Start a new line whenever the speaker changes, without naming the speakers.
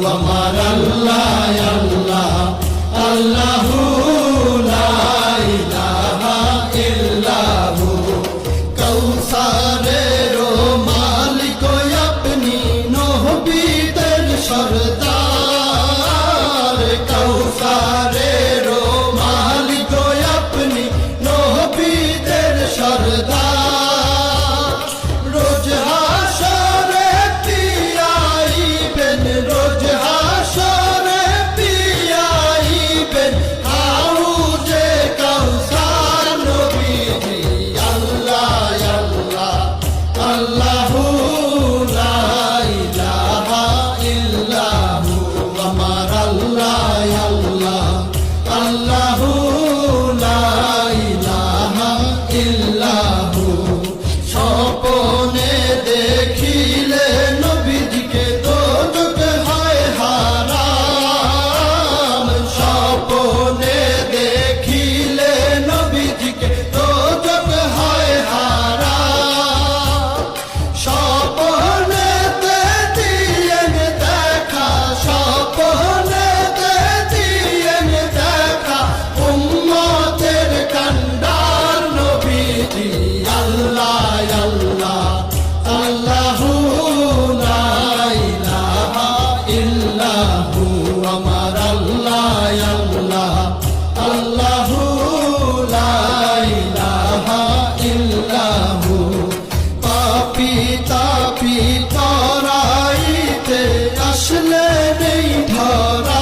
আমার আল্লাহ আল্লাহ আল্লাহু লা ইলাহা ইল্লাহু কৌসারের মালিক আপনি নবীদের সরদার কৌসারের মালিক আপনি নবীদের সরদার রোজ হাসরে পিয়াইবেন রোজ হাসরে পিয়াইবেন হাউজে কাউসার নবীজি আল্লাহ আল্লাহ আল্লাহু লা ইলাহা ইল্লাহু আমার আল্লাহ আল্লাহ আল্লাহু লা ইলাহা ইল্লাহু স্বপ্নে দেখিলে নবীজিকে দোজখ হয় হারাম স্বপ্নে দেখিলে নবীজিকে দোজখ হয় হারাম স্বপ্নেতে দিয়েন দেখা স্বপ্নেতে দিয়েন দেখা উম্মতের কান্ডার নবীজি আল্লাহ আল্লাহ আল্লাহু লা ইলাহা ইল্লাহু আমার আল্লাহ আল্লাহ আল্লাহু লা ইলাহা ইল্লাহু পাপী তাপী তরাইতে আসলে নেই ধরা